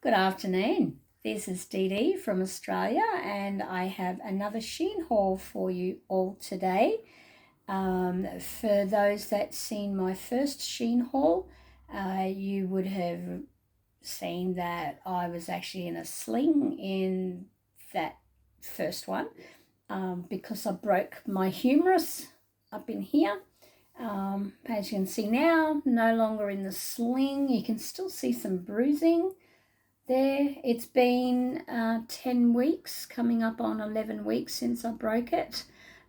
Good afternoon. This is Dee Dee from Australia, and I have another Shein haul for you all today. For those that seen my first Shein haul, you would have seen that I was actually in a sling in that first one because I broke my humerus up in here. As you can see now, no longer in the sling. You can still see some bruising there. It's been 10 weeks, coming up on 11 weeks since I broke it.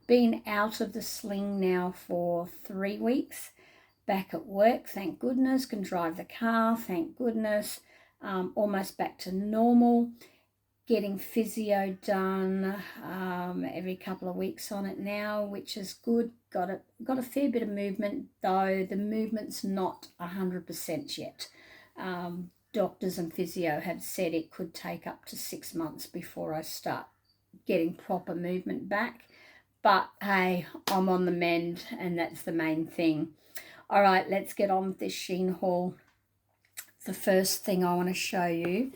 Been out of the sling now for 3 weeks. Back at work, thank goodness. Can drive the car, thank goodness. Almost back to normal. Getting physio done every couple of weeks on it now, which is good. Got a fair bit of movement, though the movement's not 100% yet. Doctors and physio have said it could take up to 6 months before I start getting proper movement back. But hey, I'm on the mend, and that's the main thing. All right, let's get on with this Shein haul. The first thing I want to show you,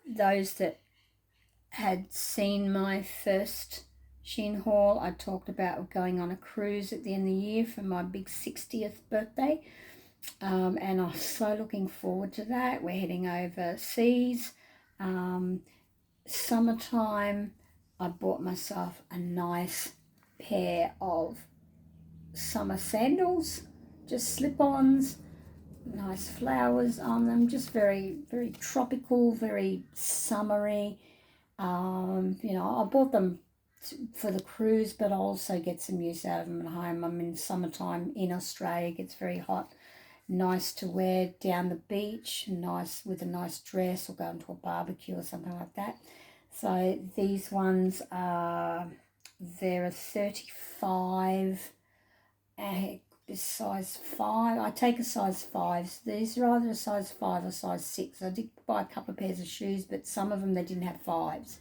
those that had seen my first Shein haul, I talked about going on a cruise at the end of the year for my big 60th birthday. And I'm so looking forward to that. We're heading overseas. Summertime, I bought myself a nice pair of summer sandals, just slip-ons, nice flowers on them, just very, very tropical, very summery. I bought them for the cruise, but I'll also get some use out of them at home. I'm in summertime in Australia, it gets very hot. Nice to wear down the beach, nice with a nice dress, or going to a barbecue or something like that. So these ones they're a 35, size 5. I take a size 5. So these are either a size 5 or size 6. I did buy a couple of pairs of shoes, but some of them they didn't have 5s.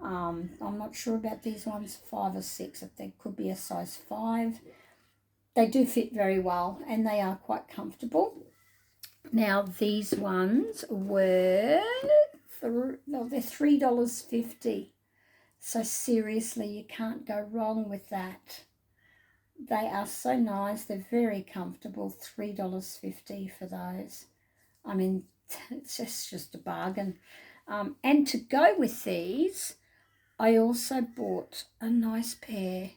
I'm not sure about these ones, 5 or 6, if they could be a size 5. They do fit very well, and they are quite comfortable. Now, these ones were, they're $3.50. So seriously, you can't go wrong with that. They are so nice. They're very comfortable. $3.50 for those. I mean, it's just a bargain. And to go with these, I also bought a nice pair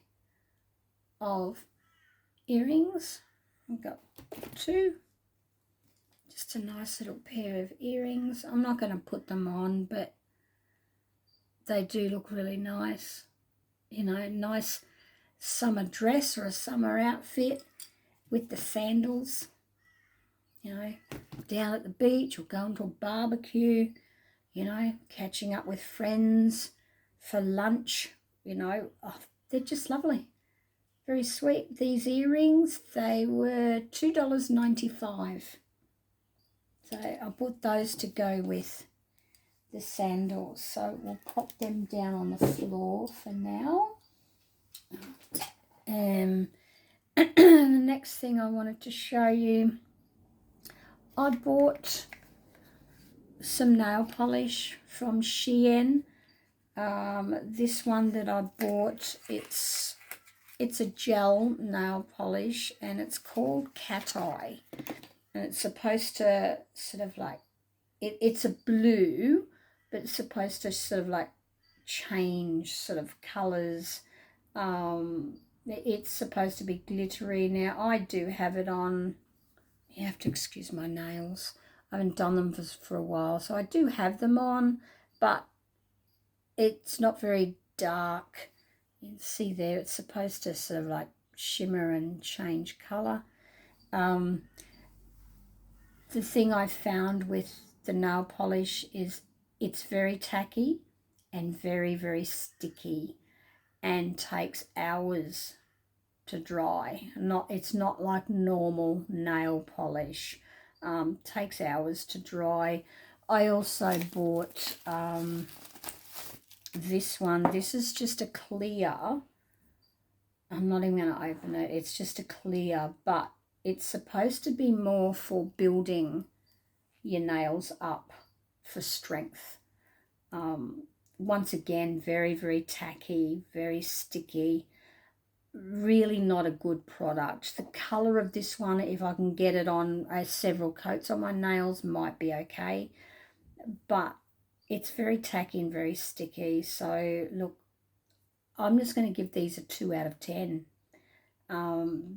of earrings. I've got 2. Just a nice little pair of earrings. I'm not going to put them on, but they do look really nice. Nice summer dress or a summer outfit with the sandals. Down at the beach or going to a barbecue, catching up with friends for lunch, they're just lovely. Very sweet. These earrings, they were $2.95. So I bought those to go with the sandals. So we'll pop them down on the floor for now. The next thing I wanted to show you, I bought some nail polish from Shein. This one that I bought, it's a gel nail polish, and it's called Cat Eye, and it's supposed to sort of like, it's a blue, but it's supposed to sort of like change sort of colours. It's supposed to be glittery. Now, I do have it on. You have to excuse my nails. I haven't done them for a while, so I do have them on, but it's not very dark. You can see there, it's supposed to sort of like shimmer and change colour. The thing I found with the nail polish is it's very tacky and very, very sticky and takes hours to dry. It's not like normal nail polish. Takes hours to dry. I also bought this one. This is just a clear. I'm not even going to open it. It's just a clear, but it's supposed to be more for building your nails up for strength. Once again, very, very tacky, very sticky. Really not a good product. The colour of this one, if I can get it on several coats on my nails, might be okay. But it's very tacky and very sticky. So, look, I'm just going to give these a 2 out of 10.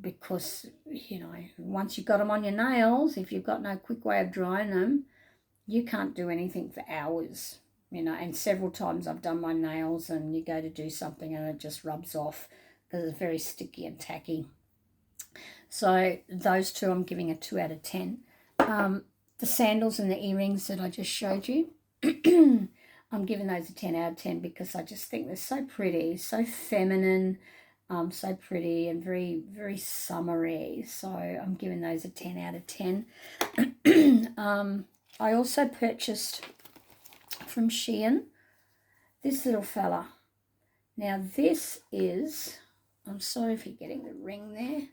Because, you know, once you've got them on your nails, if you've got no quick way of drying them, you can't do anything for hours, you know. And several times I've done my nails and you go to do something and it just rubs off because it's very sticky and tacky. So those two I'm giving a 2 out of 10. The sandals and the earrings that I just showed you, I'm giving those a 10 out of 10 because I just think they're so pretty, so feminine, so pretty and very, very summery. So I'm giving those a 10 out of 10. I also purchased from Shein this little fella. Now this is, I'm sorry if you're getting the ring there.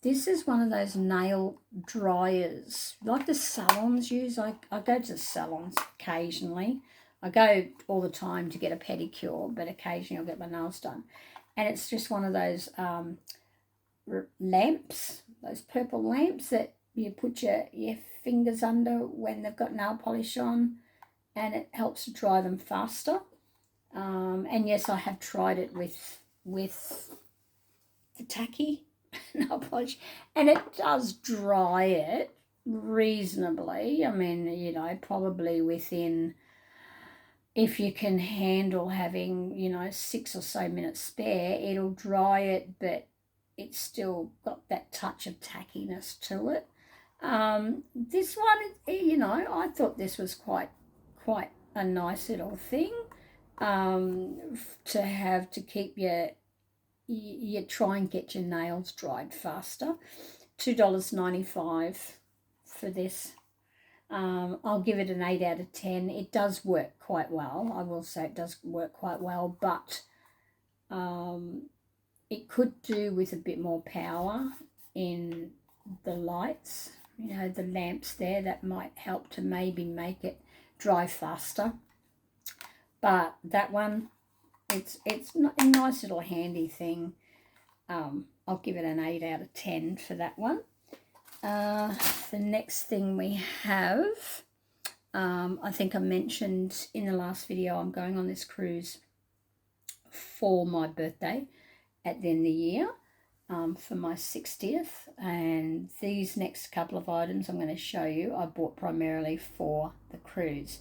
This is one of those nail dryers, like the salons use. I go to the salons occasionally. I go all the time to get a pedicure, but occasionally I'll get my nails done. And it's just one of those lamps, those purple lamps that you put your fingers under when they've got nail polish on, and it helps to dry them faster. And yes, I have tried it with the tacky nail polish, and it does dry it reasonably. I mean, you know, probably within, if you can handle having, you know, 6 or so minutes spare, it'll dry it, but it's still got that touch of tackiness to it. This one, you know, I thought this was quite a nice little thing to have to keep you try and get your nails dried faster. $2.95 for this. I'll give it an 8 out of 10. It does work quite well. I will say it does work quite well, but it could do with a bit more power in the lights, you know, the lamps there. That might help to maybe make it dry faster. But that one, it's a nice little handy thing. I'll give it an 8 out of 10 for that one. The next thing we have, I think I mentioned in the last video, I'm going on this cruise for my birthday at the end of the year, for my 60th. And these next couple of items I'm going to show you, I bought primarily for the cruise.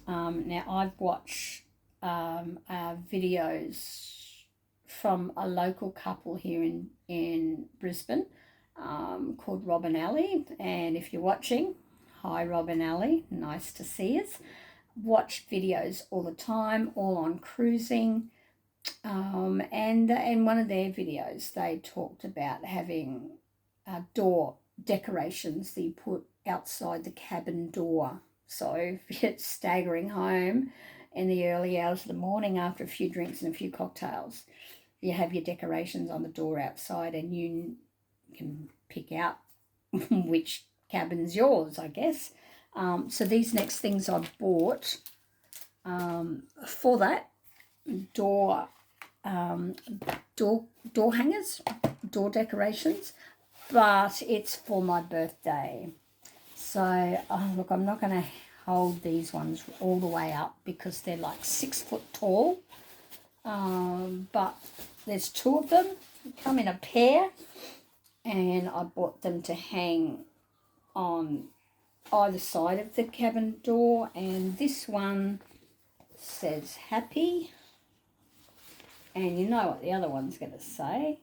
Now, I've watched videos from a local couple here in Brisbane, called Rob and Ali. And if you're watching, hi Rob and Ali, nice to see us. Watch videos all the time, all on cruising. And one of their videos, they talked about having door decorations that you put outside the cabin door. So if you're staggering home in the early hours of the morning after a few drinks and a few cocktails, you have your decorations on the door outside, and you can pick out which cabin's yours, I guess. So these next things I bought for that, door hangers, door decorations, but it's for my birthday. So look, I'm not going to hold these ones all the way up because they're like 6 foot tall, but there's 2 of them, come in a pair, and I bought them to hang on either side of the cabin door. And this one says happy, and you know what the other one's going to say.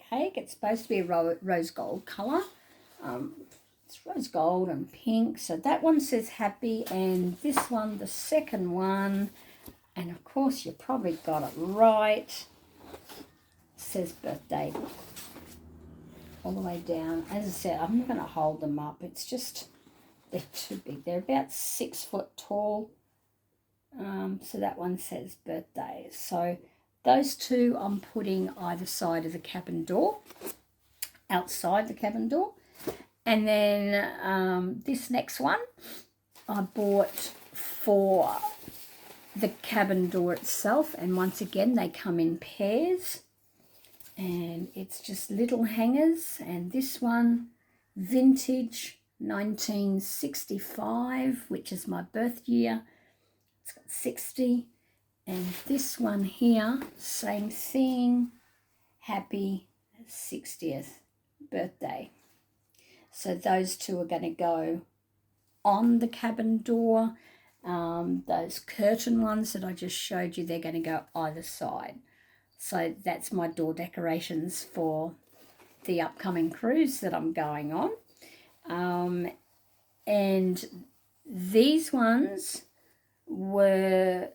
Cake. It's supposed to be a rose gold colour. It's rose gold and pink. So that one says happy, and this one, the second one, and of course you probably got it right, says birthday all the way down. As I said, I'm not going to hold them up. It's just, they're too big. They're about 6 foot tall. So that one says birthday. So those 2 I'm putting either side of the cabin door. outside the cabin door. And then this next one I bought for the cabin door itself, and once again they come in pairs, and it's just little hangers. And this one, vintage 1965, which is my birth year. It's got 60. And this one here, same thing, happy 60th birthday. So those two are going to go on the cabin door. Those curtain ones that I just showed you, they're going to go either side. So that's my door decorations for the upcoming cruise that I'm going on. And these ones were,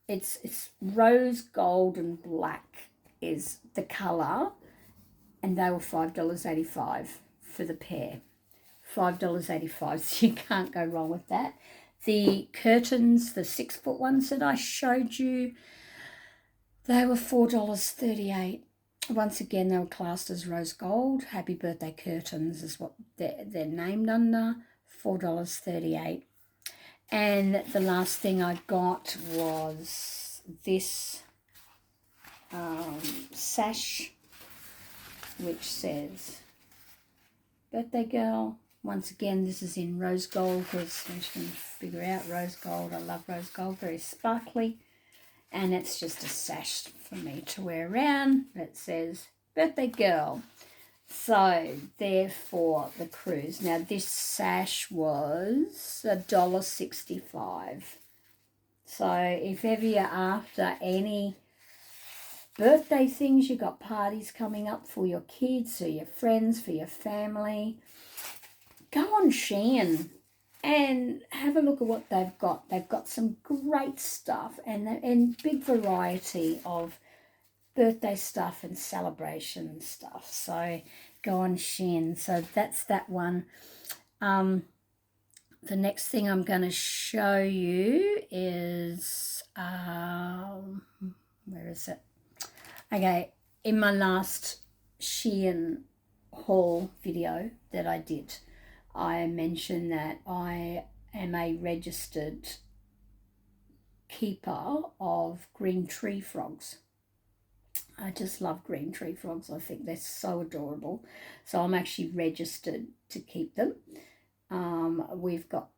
it's rose gold and black is the colour, and they were $5.85 for the pair. $5.85, so you can't go wrong with that. The curtains, the 6-foot ones that I showed you, they were $4.38. Once again, they were classed as rose gold. Happy birthday curtains is what they're named under, $4.38. And the last thing I got was this sash, which says birthday girl. Once again, this is in rose gold, because you can figure out rose gold. I love rose gold, very sparkly. And it's just a sash for me to wear around that says birthday girl. So they're for the cruise. Now this sash was $1.65. So if ever you're after any birthday things, you got parties coming up for your kids or your friends, for your family, go on Shein and have a look at what they've got. They've got some great stuff and big variety of birthday stuff and celebration stuff. So go on Shein. So that's that one. The next thing I'm going to show you is, where is it? Okay, in my last Shein haul video that I did, I mentioned that I am a registered keeper of green tree frogs. I just love green tree frogs. I think they're so adorable. So I'm actually registered to keep them. We've got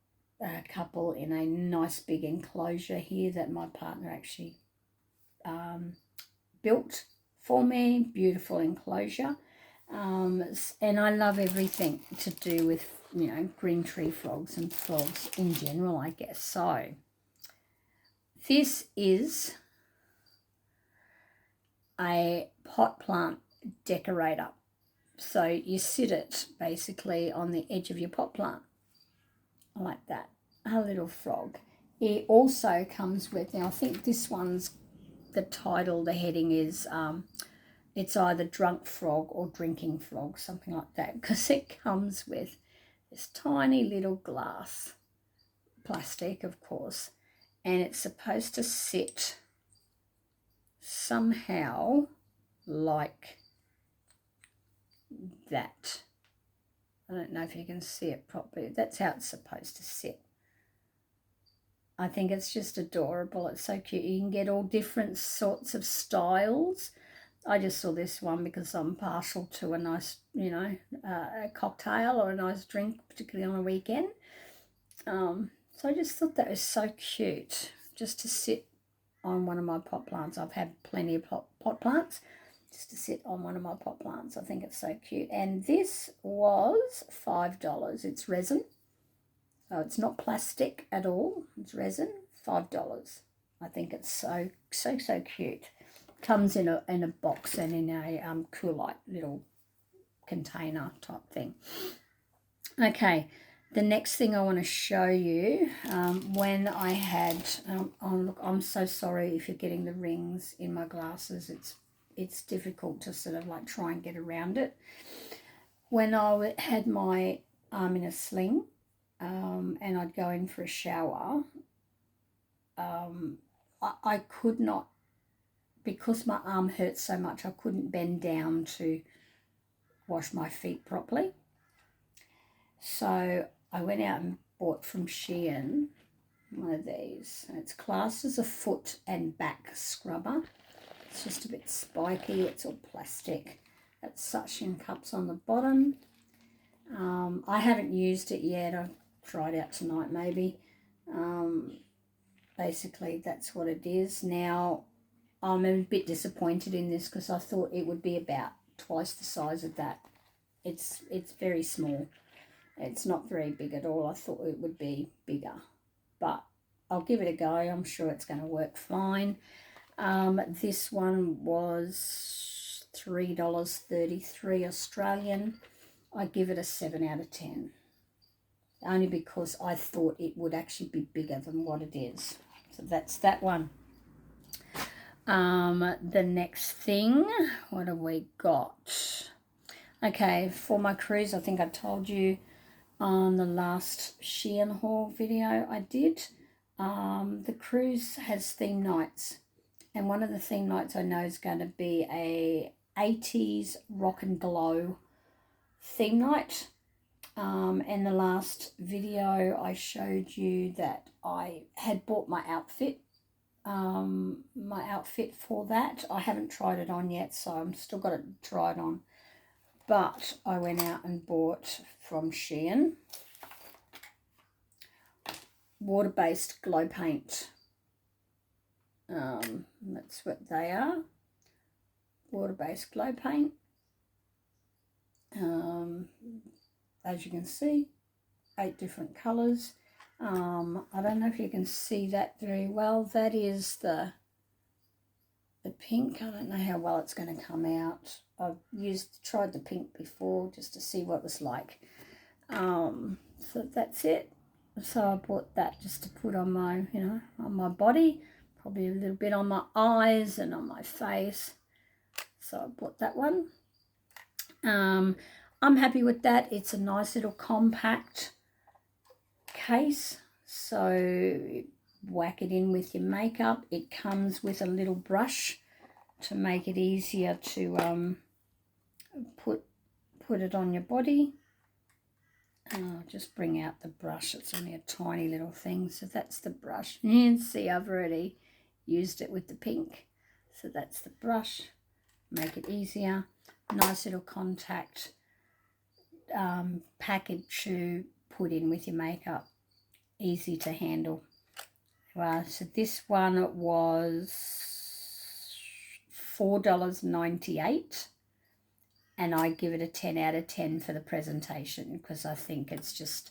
a couple in a nice big enclosure here that my partner actually built for me. Beautiful enclosure. And I love everything to do with, you know, green tree frogs and frogs in general, I guess. So this is a pot plant decorator. So you sit it basically on the edge of your pot plant like that, a little frog. It also comes with, now I think this one's the title, the heading is it's either drunk frog or drinking frog, something like that, because it comes with this tiny little glass, plastic of course, and it's supposed to sit somehow like that. I don't know if you can see it properly. That's how it's supposed to sit. I think it's just adorable. It's so cute. You can get all different sorts of styles. I just saw this one because I'm partial to a nice, you know, a cocktail or a nice drink, particularly on a weekend. So I just thought that was so cute, just to sit on one of my pot plants. I've had plenty of pot plants, just to sit on one of my pot plants. I think it's so cute. And this was $5. It's resin. So it's not plastic at all. It's resin, $5. I think it's so cute. Comes in a box and in a Coolite little container type thing. Okay, the next thing I want to show you, when I had, oh look, I'm so sorry if you're getting the rings in my glasses. It's difficult to sort of like try and get around it. When I had my arm in a sling, and I'd go in for a shower, I could not, because my arm hurt so much, I couldn't bend down to wash my feet properly. So I went out and bought from Shein one of these. And it's classed as a foot and back scrubber. It's just a bit spiky. It's all plastic. Got suction cups on the bottom. I haven't used it yet. I'll try it out tonight maybe. Basically, that's what it is. Now, I'm a bit disappointed in this because I thought it would be about twice the size of that. It's very small. It's not very big at all. I thought it would be bigger. But I'll give it a go. I'm sure it's going to work fine. This one was $3.33 Australian. I give it a 7 out of 10. Only because I thought it would actually be bigger than what it is. So that's that one. The next thing, what have we got? Okay, for my cruise, I think I told you on the last Shein Haul video I did. The cruise has theme nights. And one of the theme nights I know is going to be a 80s rock and glow theme night. In the last video I showed you that I had bought my outfit for that. I haven't tried it on yet, so I'm still got to try it on. But I went out and bought from Shein water-based glow paint. That's what they are. Water-based glow paint. As you can see, 8 different colours. I don't know if you can see that very well. That is the pink. I don't know how well it's going to come out. I've tried the pink before just to see what it was like. So that's it. So I bought that just to put on my, on my body, probably a little bit on my eyes and on my face. So I bought that one. I'm happy with that. It's a nice little compact case. So whack it in with your makeup. It comes with a little brush to make it easier to put it on your body. I'll just bring out the brush. It's only a tiny little thing. So that's the brush. You can see I've already used it with the pink. So that's the brush. Make it easier. Nice little contact package to put in with your makeup. Easy to handle. So this one was $4.98. And I give it a 10 out of 10 for the presentation because I think it's just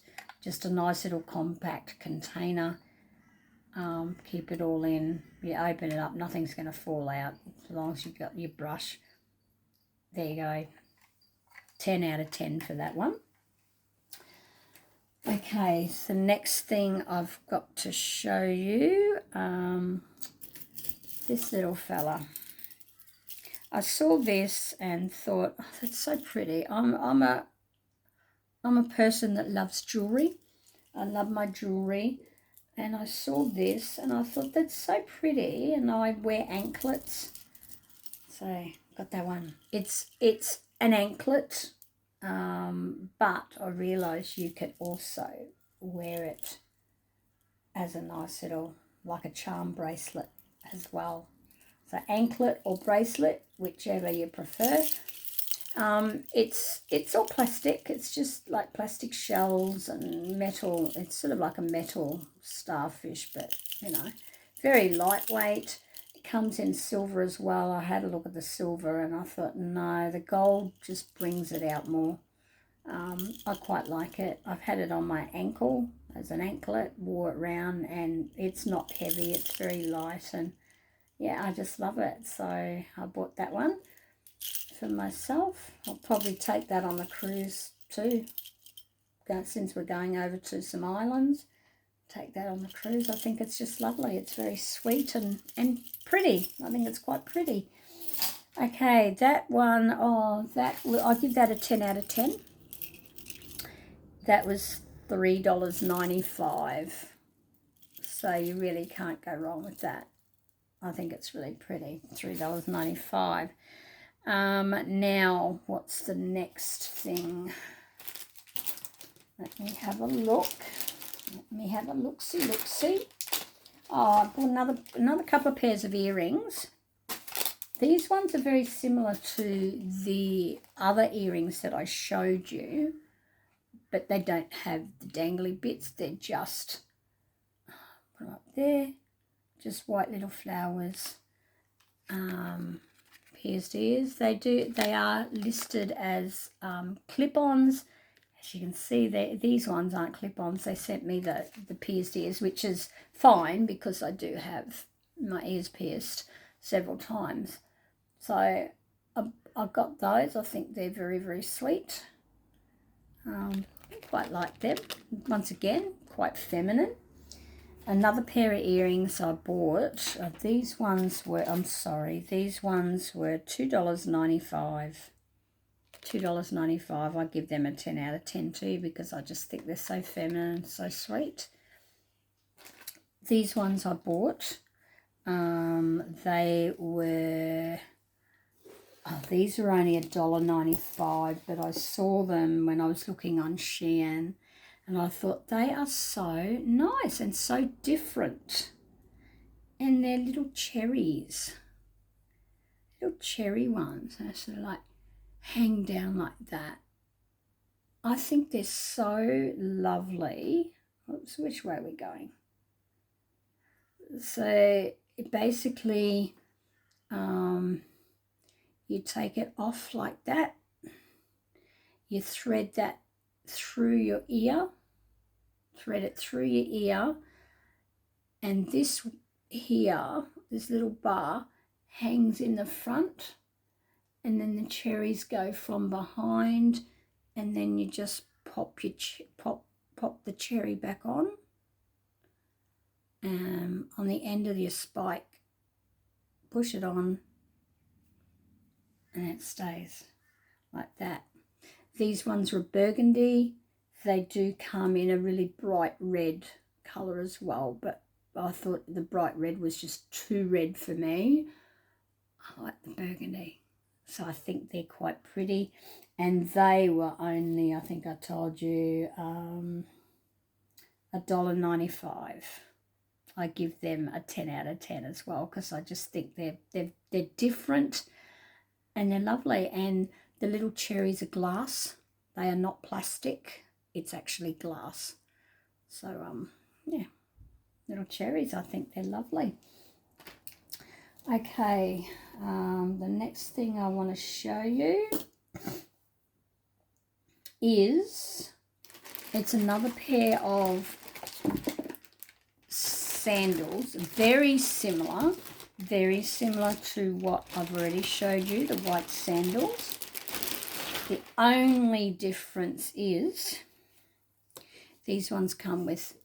a nice little compact container. Keep it all in. You open it up, nothing's going to fall out as long as you've got your brush. There you go. 10 out of 10 for that one. Okay, so next thing I've got to show you, this little fella. I saw this and thought, oh, that's so pretty. I'm a person that loves jewelry. I love my jewelry. And I saw this and I thought, that's so pretty. And I wear anklets. So, got that one. It's an anklet. But I realised you could also wear it as a nice little, like a charm bracelet as well. So anklet or bracelet, whichever you prefer. It's all plastic. It's just like plastic shells and metal. It's sort of like a metal starfish, but very lightweight. It comes in silver as well. I had a look at the silver and I thought, no, the gold just brings it out more. I quite like it. I've had it on my ankle as an anklet, wore it round, and it's not heavy. It's very light, and yeah, I just love it. So I bought that one for myself. I'll probably take that on the cruise too. Since we're going over to some islands, take that on the cruise. I think it's just lovely. It's very sweet and pretty. I think it's quite pretty. Okay, that one, I'll give that a 10 out of 10. That was $3.95. So you really can't go wrong with that. I think it's really pretty. $3.95. Now, what's the next thing? Let me have a look. Let me have a look-see. Oh, I bought another couple of pairs of earrings. These ones are very similar to the other earrings that I showed you, but they don't have the dangly bits. They're just, put them up there, just white little flowers. Pierced ears. They are listed as clip-ons. As you can see, these ones aren't clip-ons. They sent me the pierced ears, which is fine because I do have my ears pierced several times. So I've got those. I think they're very, very sweet. Quite like them. Once again, quite feminine. Another pair of earrings I bought. These ones were, these ones were $2.95. $2.95. I give them a 10 out of 10 too because I just think they're so feminine, so sweet. These ones I bought. They were, these are only $1.95, but I saw them when I was looking on Shein. And I thought, they are so nice and so different. And they're little cherries. Little cherry ones. They sort of like hang down like that. I think they're so lovely. Oops, which way are we going? So basically, you take it off like that. You thread that through your ear. Thread it through your ear, and this here, this little bar hangs in the front, and then the cherries go from behind, and then you just pop the cherry back on the end of your spike. Push it on, and it stays like that. These ones were burgundy. They do come in a really bright red colour as well, but I thought the bright red was just too red for me. I like the burgundy. So I think they're quite pretty. And they were only, I think I told you, $1.95. I give them a 10 out of 10 as well because I just think they're different and they're lovely. And the little cherries are glass. They are not plastic. It's actually glass. So, yeah, little cherries, I think they're lovely. Okay, the next thing I want to show you is, it's another pair of sandals, very similar to what I've already showed you, the white sandals. The only difference is these ones come with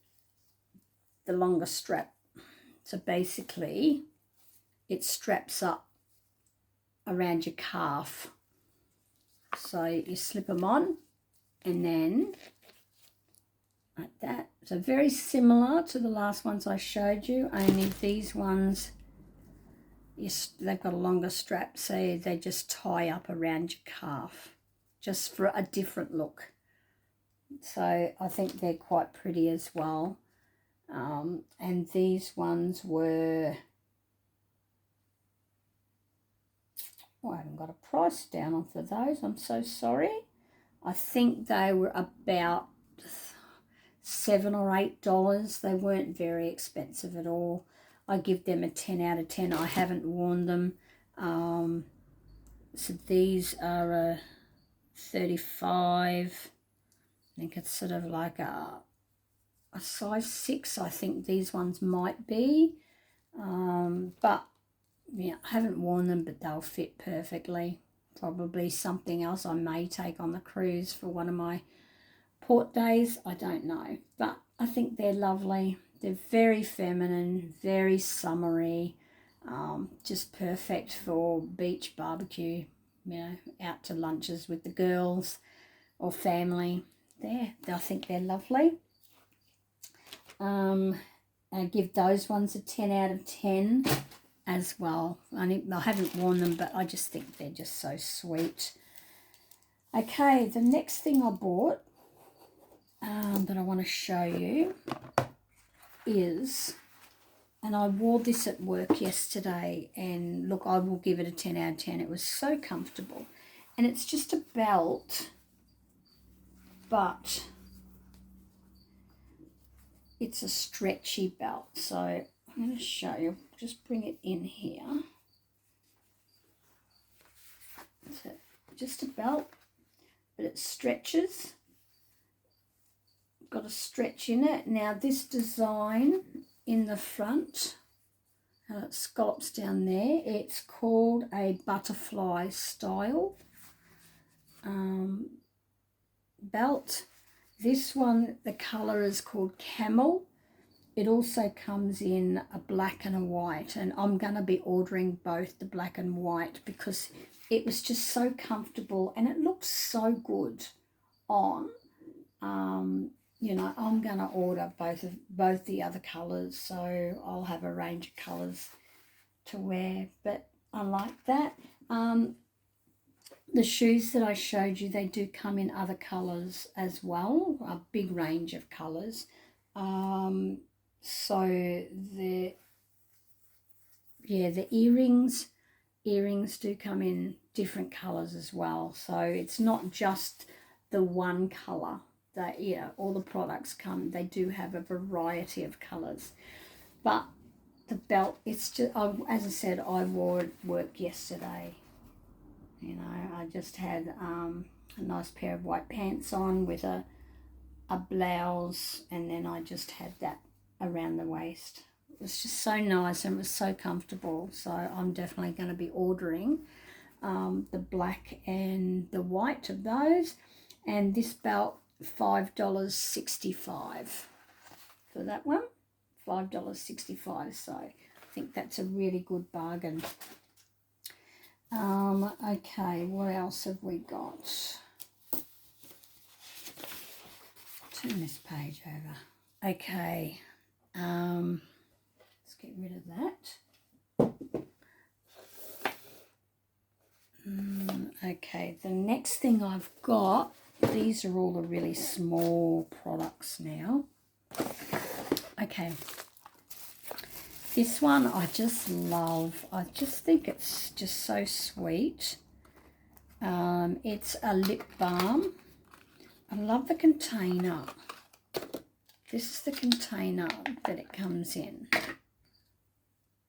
the longer strap. So basically it straps up around your calf. So you slip them on and then like that. So very similar to the last ones I showed you, only these ones, they've got a longer strap, so they just tie up around your calf, just for a different look. So I think they're quite pretty as well. And these ones were, oh, I haven't got a price down on for those, I'm so sorry. I think they were about $7 or $8. They weren't very expensive at all. I give them a 10 out of 10. I haven't worn them. So these are a 35. I think it's sort of like a size 6. I think these ones might be. But yeah, I haven't worn them, but they'll fit perfectly. Probably something else I may take on the cruise for one of my port days. I don't know. But I think they're lovely. They're very feminine, very summery. Just perfect for beach barbecue, you know, out to lunches with the girls or family. I think they're lovely. I give those ones a 10 out of 10. as well. I haven't worn them, but I just think they're just so sweet. Okay, the next thing I bought that I want to show you is, and I wore this at work yesterday, and look, I will give it a 10 out of 10. It was so comfortable. And it's just a belt, but it's a stretchy belt. So I'm going to show you, just bring it in here. So just a belt, but it stretches. Got a stretch in it. Now this design in the front, how it scallops down there, it's called a butterfly style belt. This one, the colour is called camel. It also comes in a black and a white, and I'm going to be ordering both the black and white because it was just so comfortable and it looks so good on. You know, I'm going to order both the other colours, so I'll have a range of colours to wear, but I like that. The shoes that I showed you, they do come in other colours as well, a big range of colours. So the earrings do come in different colours as well. So it's not just the one colour that, all the products come. They do have a variety of colours. But the belt, it's just, as I said, I wore it at work yesterday. I just had a nice pair of white pants on with a blouse, and then I just had that around the waist. It was just so nice and it was so comfortable. So I'm definitely going to be ordering the black and the white of those. And this belt, $5.65 for that one. $5.65. So I think that's a really good bargain. Okay, what else have we got? Turn this page over. Okay, let's get rid of that. Okay, the next thing I've got, these are all the really small products now. Okay. This one I just love. I just think it's just so sweet. It's a lip balm. I love the container. This is the container that it comes in.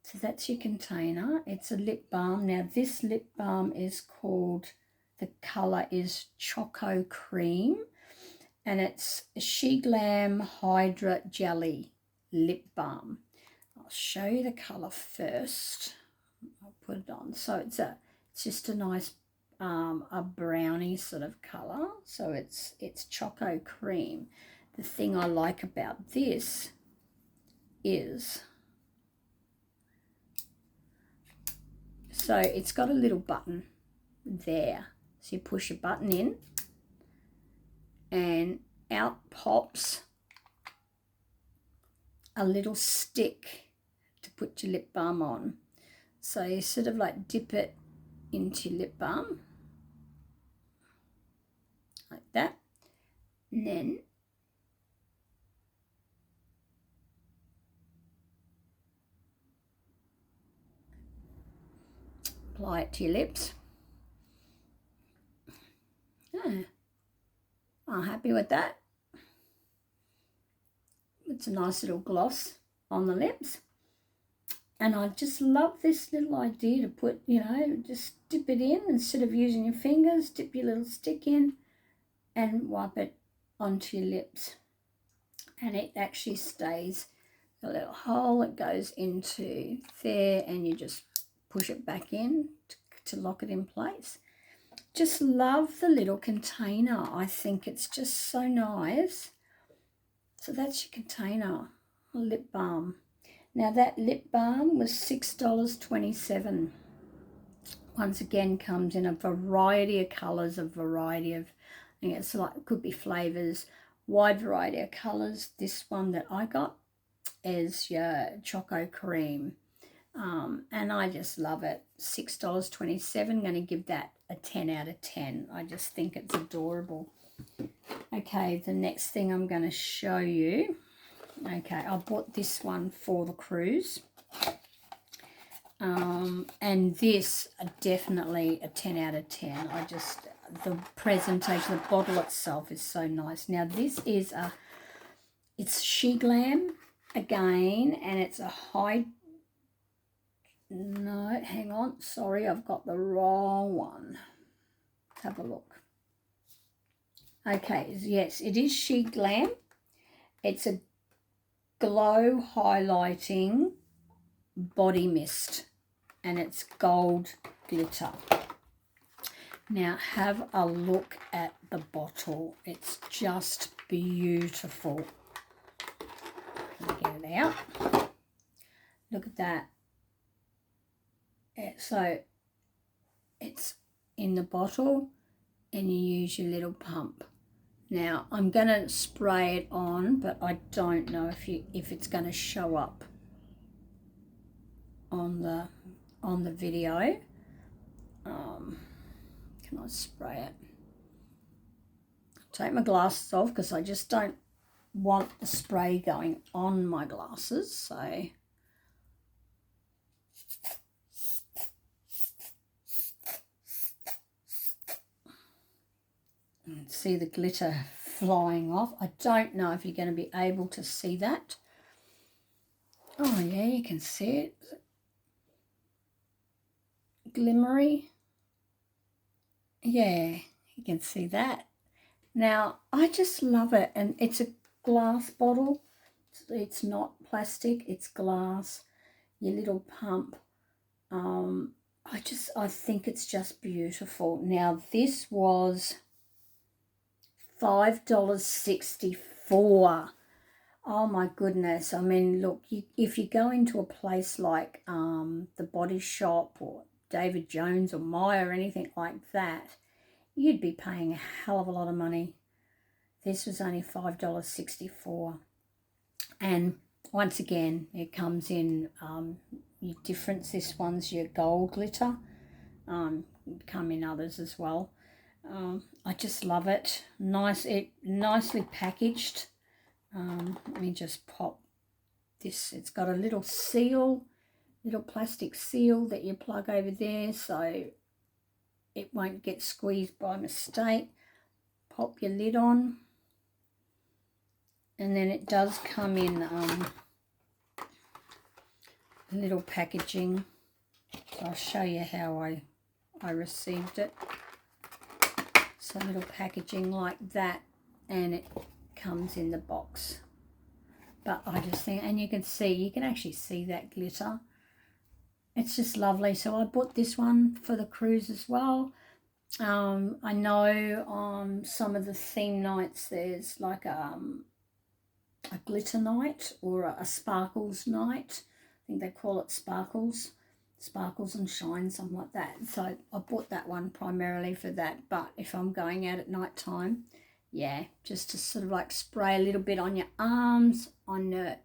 So that's your container. It's a lip balm. Now this lip balm is called, the colour is Choco Cream. And it's a She Glam Hydra Jelly Lip Balm. I'll show you the colour first. I'll put it on. So it's just a nice a brownie sort of colour. So it's Choco Cream. The thing I like about this is, so it's got a little button there. So you push a button in and out pops a little stick to put your lip balm on. So you sort of like dip it into your lip balm like that, and then apply it to your lips. I'm happy with that. It's a nice little gloss on the lips. And I just love this little idea to put, just dip it in instead of using your fingers. Dip your little stick in and wipe it onto your lips. And it actually stays, a little hole that goes into there, and you just push it back in to lock it in place. Just love the little container. I think it's just so nice. So that's your container, a lip balm. Now that lip balm was $6.27. Once again, comes in a variety of colours, I think it's like, it could be flavours, wide variety of colours. This one that I got is your Choco Cream. And I just love it. $6.27. Going to give that a 10 out of 10. I just think it's adorable. Okay, the next thing I'm going to show you. Okay, I bought this one for the cruise. And this definitely a 10 out of 10. The presentation, the bottle itself is so nice. Now this is it's She Glam again, and it's a no, hang on, sorry, I've got the wrong one. Have a look. Okay, yes, it is She Glam. It's a glow highlighting body mist, and it's gold glitter. Now have a look at the bottle. It's just beautiful. Let me get it out. Look at that. So it's in the bottle, and you use your little pump. Now I'm going to spray it on, but I don't know if it's going to show up on the video. Can I spray it? Take my glasses off because I just don't want the spray going on my glasses. So see the glitter flying off. I don't know if you're going to be able to see that. Oh yeah, you can see it. Glimmery. Yeah, you can see that. Now I just love it, and it's a glass bottle. It's not plastic, it's glass. Your little pump. I think it's just beautiful. Now this was $5.64. Oh my goodness. I mean, look, if you go into a place like the Body Shop or David Jones or Myer or anything like that, you'd be paying a hell of a lot of money. This was only $5.64. And once again, it comes in your difference. This one's your gold glitter. Come in others as well. I just love it. Nicely packaged. Let me just pop this. It's got a little seal, little plastic seal that you plug over there so it won't get squeezed by mistake. Pop your lid on, and then it does come in little packaging. So I'll show you how I received it. So little packaging like that, and it comes in the box. But I just think, and you can actually see that glitter. It's just lovely. So I bought this one for the cruise as well. I know on some of the theme nights there's like a glitter night or a sparkles night. I think they call it sparkles and shine, something like that. So I bought that one primarily for that. But if I'm going out at night time, yeah, just to sort of like spray a little bit on your arms, on the,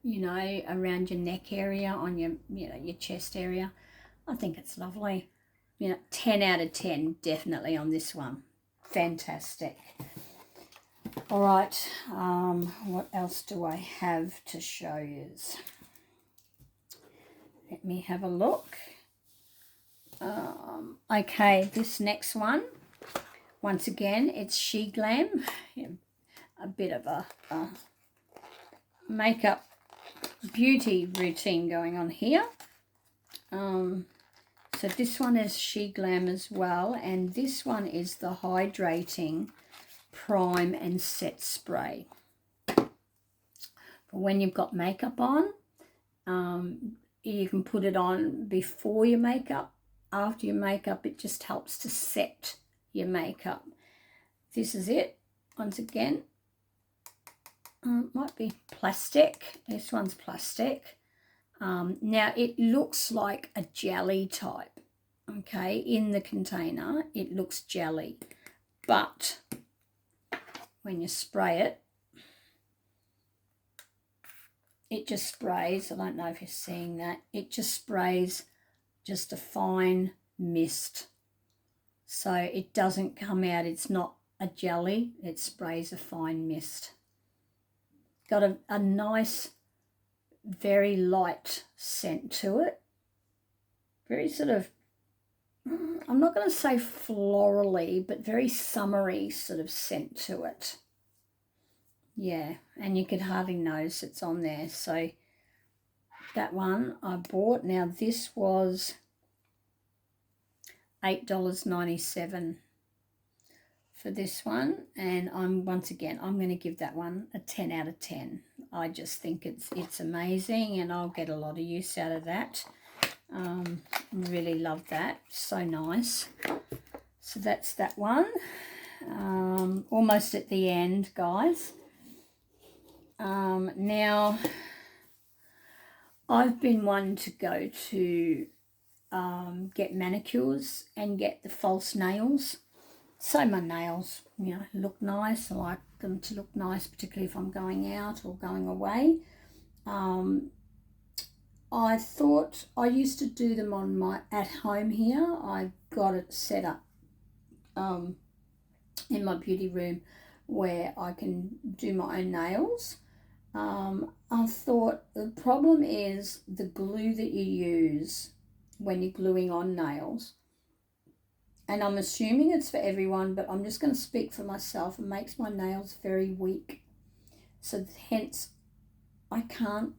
around your neck area, on your, your chest area. I think it's lovely. 10 out of 10 definitely on this one. Fantastic. All right, what else do I have to show you? Let me have a look. Okay, this next one, once again, it's She Glam. A bit of a makeup beauty routine going on here. So this one is She Glam as well, and this one is the Hydrating Prime and Set Spray. For when you've got makeup on, you can put it on before your makeup. After your makeup, it just helps to set your makeup. This is it. Once again, might be plastic. This one's plastic. Now it looks like a jelly type. Okay, in the container it looks jelly, but when you spray it, it just sprays. I don't know if you're seeing that. It just sprays just a fine mist. So it doesn't come out, it's not a jelly, it sprays a fine mist. Got a nice, very light scent to it. Very sort of, I'm not going to say florally, but very summery sort of scent to it. Yeah, and you could hardly notice it's on there. So that one I bought. Now this was $8.97 for this one, and I'm going to give that one a 10 out of 10. I just think it's amazing, and I'll get a lot of use out of that. Really love that. So nice. So that's that one. Almost at the end, guys. Now I've been wanting to go to get manicures and get the false nails. So my nails, you know, look nice. I like them to look nice, particularly if I'm going out or going away. I thought I used to do them on my at home here. I got it set up in my beauty room where I can do my own nails. I thought the problem is the glue that you use when you're gluing on nails. And I'm assuming it's for everyone, but I'm just going to speak for myself. It makes my nails very weak. So hence, I can't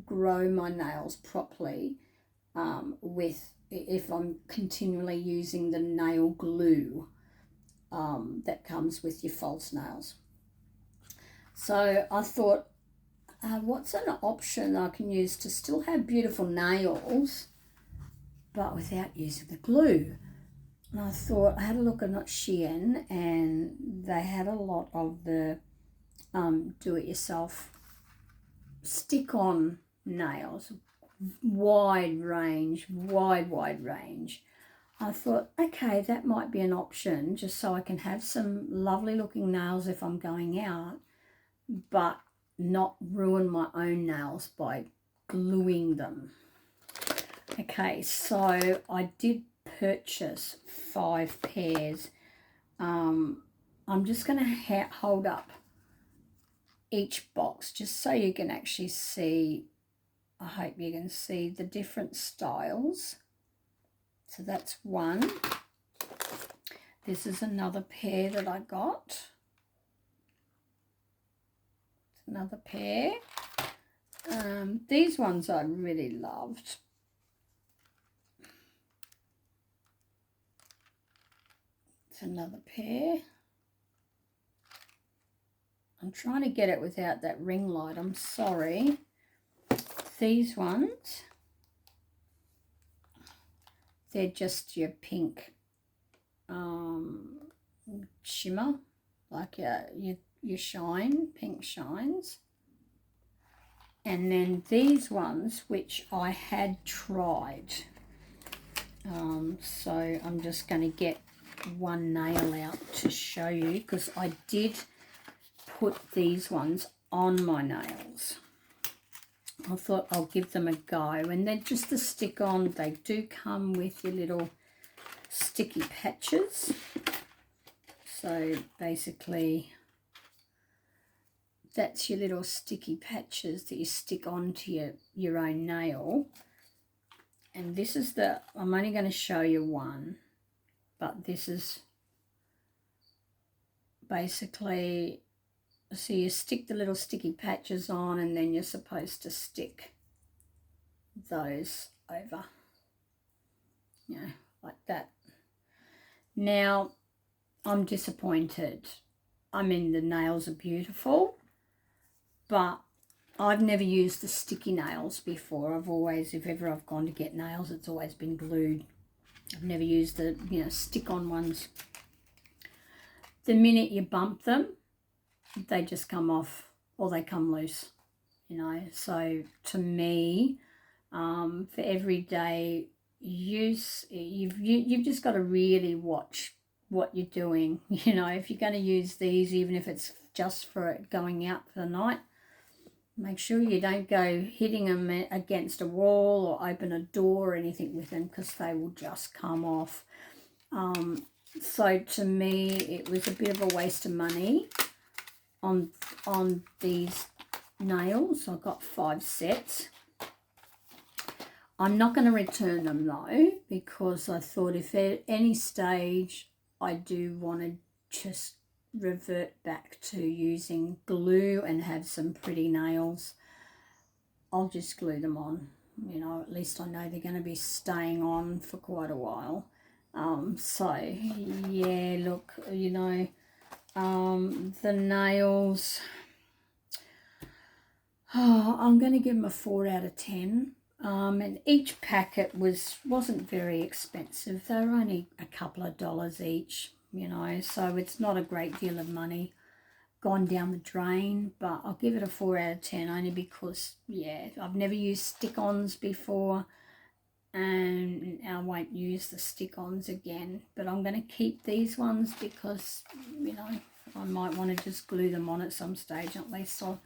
grow my nails properly if I'm continually using the nail glue that comes with your false nails. So I thought, what's an option I can use to still have beautiful nails, but without using the glue? And I thought, I had a look at Shein, and they had a lot of the do-it-yourself stick-on nails, wide range. I thought, okay, that might be an option, just so I can have some lovely looking nails if I'm going out, but not ruin my own nails by gluing them. Okay, so I did purchase 5 pairs. I'm just going to hold up each box just so you can actually see. I hope you can see the different styles. So that's one. This is another pair that I got. Another pair. These ones I really loved. It's another pair. I'm trying to get it without that ring light. I'm sorry. These ones, they're just your pink shimmer, like your shine, pink shines. And then these ones, which I had tried. So I'm just going to get one nail out to show you, because I did put these ones on my nails. I thought I'll give them a go, and they're just a stick on. They do come with your little sticky patches. So basically that's your little sticky patches that you stick onto your own nail. And this is I'm only going to show you one, but this is basically, so you stick the little sticky patches on, and then you're supposed to stick those over, you know, like that. Now, I'm disappointed. I mean, the nails are beautiful, but I've never used the sticky nails before. I've always, if ever I've gone to get nails, it's always been glued. I've never used the, you know, stick-on ones. The minute you bump them, they just come off, or they come loose, you know. So to me, for everyday use, you've just got to really watch what you're doing. You know, if you're going to use these, even if it's just for going out for the night, Make sure you don't go hitting them against a wall or open a door or anything with them, because they will just come off. So to me, it was a bit of a waste of money on these nails. I got 5 sets. I'm not going to return them though, because I thought if at any stage I do want to just revert back to using glue and have some pretty nails, I'll just glue them on. You know, at least I know they're going to be staying on for quite a while. So yeah, look, you know, the nails, I'm going to give them a 4 out of 10. And each packet wasn't very expensive. They were only a couple of dollars each, you know, so it's not a great deal of money gone down the drain, but I'll give it a 4 out of 10 only because, yeah, I've never used stick-ons before, and I won't use the stick-ons again, but I'm going to keep these ones because, you know, I might want to just glue them on at some stage. At least I'll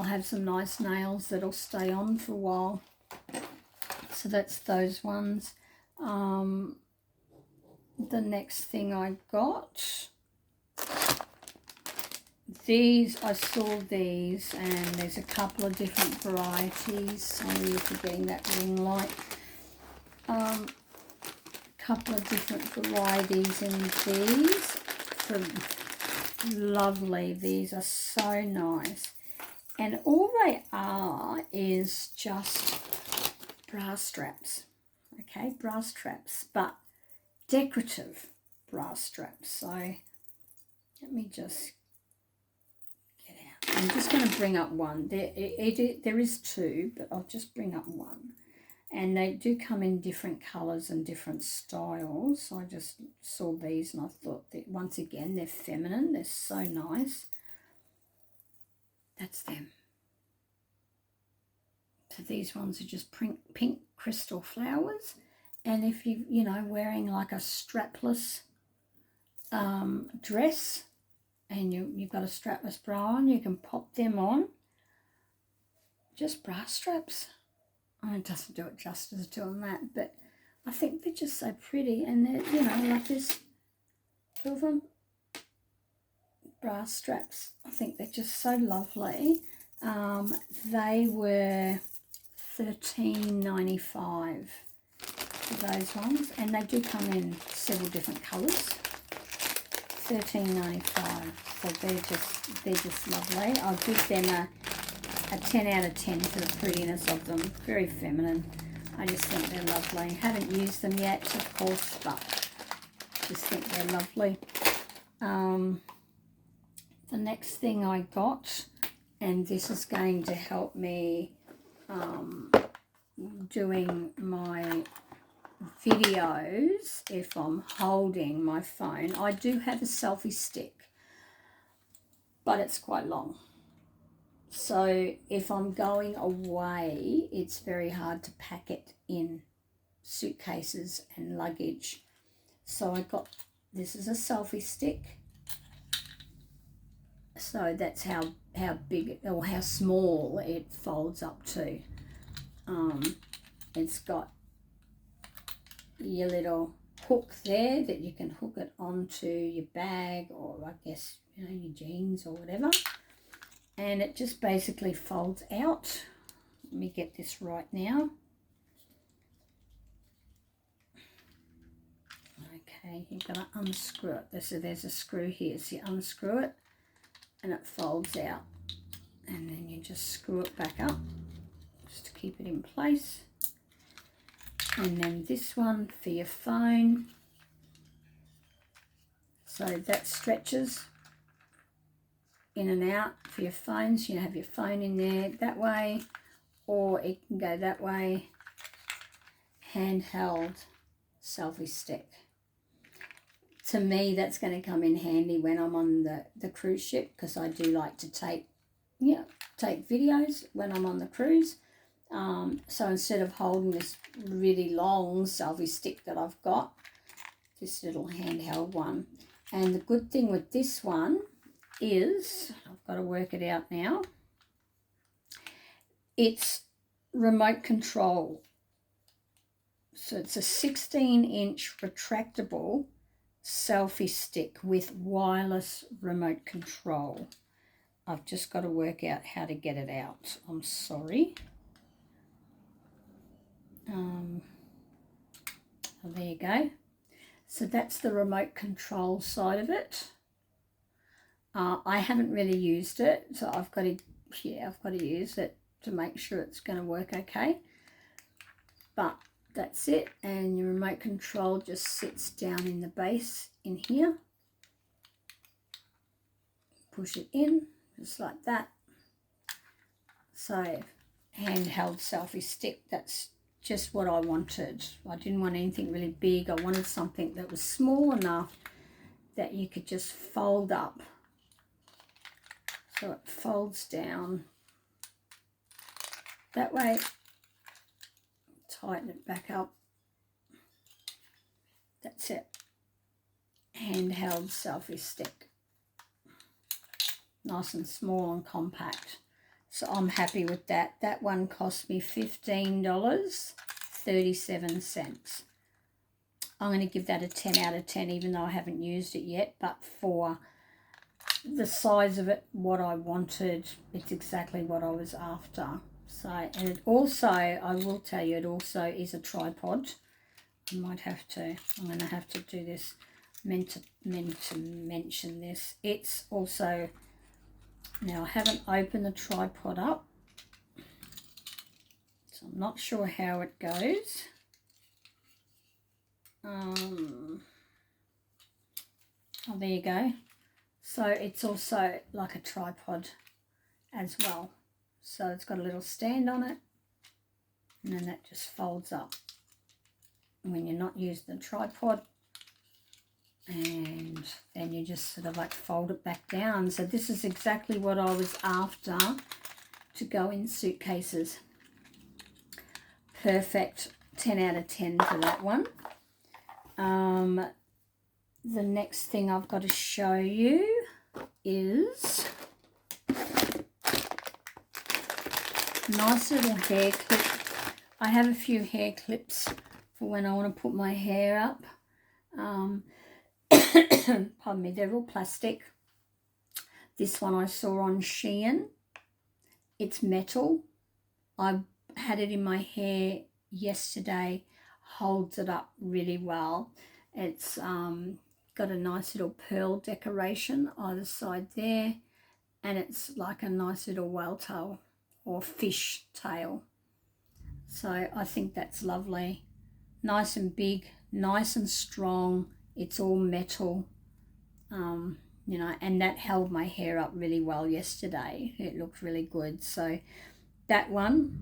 have some nice nails that'll stay on for a while. So that's those ones. The next thing I got, these, I saw these, and there's a couple of different varieties. Sorry for getting that ring light. Couple of different varieties in these. Lovely. These are so nice. And all they are is just bra straps. Okay, bra straps, but decorative bra straps. So let me just get out. I'm just going to bring up one. There is 2, but I'll just bring up one. And they do come in different colours and different styles. So I just saw these and I thought that, once again, they're feminine. They're so nice. That's them. So these ones are just pink crystal flowers. And if you know, wearing like a strapless dress, and you've got a strapless bra on, you can pop them on. Just bra straps. Oh, it doesn't do it justice doing that, but I think they're just so pretty. And they're, you know, like this, 2 of them, bra straps. I think they're just so lovely. They were $13.95 for those ones, and they do come in several different colours. $13.95. So they're just lovely. I'll give them a 10 out of 10 for the prettiness of them. Very feminine. I just think they're lovely. Haven't used them yet, of course, but just think they're lovely. The next thing I got, and this is going to help me doing my videos if I'm holding my phone. I do have a selfie stick, but it's quite long. So if I'm going away, it's very hard to pack it in suitcases and luggage. So I got, this is a selfie stick. So that's how big or how small it folds up to. It's got your little hook there that you can hook it onto your bag, or I guess, you know, your jeans or whatever. And it just basically folds out. Let me get this right now. Okay, you've got to unscrew it. So there's a screw here. So you unscrew it and it folds out. And then you just screw it back up just to keep it in place. And then this one for your phone. So that stretches in and out for your phones. You have your phone in there that way, or it can go that way. Handheld selfie stick. To me, that's going to come in handy when I'm on the cruise ship, because I do like to take videos when I'm on the cruise. So instead of holding this really long selfie stick that I've got, this little handheld one. And the good thing with this one is, I've got to work it out now. It's remote control. So it's a 16-inch retractable selfie stick with wireless remote control. I've just got to work out how to get it out. I'm sorry. Oh, there you go. So that's the remote control side of it. I haven't really used it, so I've got to use it to make sure it's going to work okay. But that's it, and your remote control just sits down in the base in here. Push it in, just like that. So, handheld selfie stick, that's just what I wanted. I didn't want anything really big. I wanted something that was small enough that you could just fold up. So it folds down that way. Tighten it back up. That's it. Handheld selfie stick. Nice and small and compact. So I'm happy with that. That one cost me $15.37. I'm going to give that a 10 out of 10, even though I haven't used it yet. But for the size of it, what I wanted, it's exactly what I was after. So, and it also, I will tell you, it also is a tripod. I might have to, I'm going to have to do this, meant to mention this. It's also, now I haven't opened the tripod up, so I'm not sure how it goes. Oh, there you go. So it's also like a tripod as well. So it's got a little stand on it, and then that just folds up when you're not using the tripod, and then you just sort of like fold it back down. So this is exactly what I was after to go in suitcases. Perfect. 10 out of 10 for that one. The next thing I've got to show you is nice little hair clip. I have a few hair clips for when I want to put my hair up. Pardon me, they're all plastic. This one I saw on Shein. It's metal. I had it in my hair yesterday. Holds it up really well. It's got a nice little pearl decoration either side there, and it's like a nice little whale tail or fish tail. So I think that's lovely. Nice and big, nice and strong. It's all metal, you know, and that held my hair up really well yesterday. It looked really good. So that one,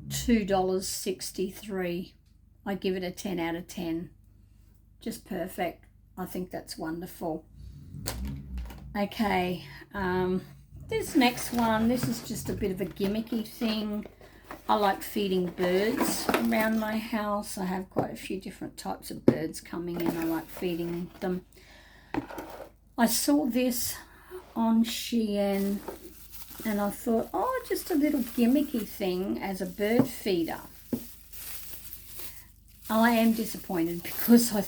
$2.63. I give it a 10 out of 10. Just perfect. I think that's wonderful. Okay, this next one, this is just a bit of a gimmicky thing. I like feeding birds around my house. I have quite a few different types of birds coming in. I like feeding them. I saw this on Shein and I thought, oh, just a little gimmicky thing as a bird feeder. I am disappointed because I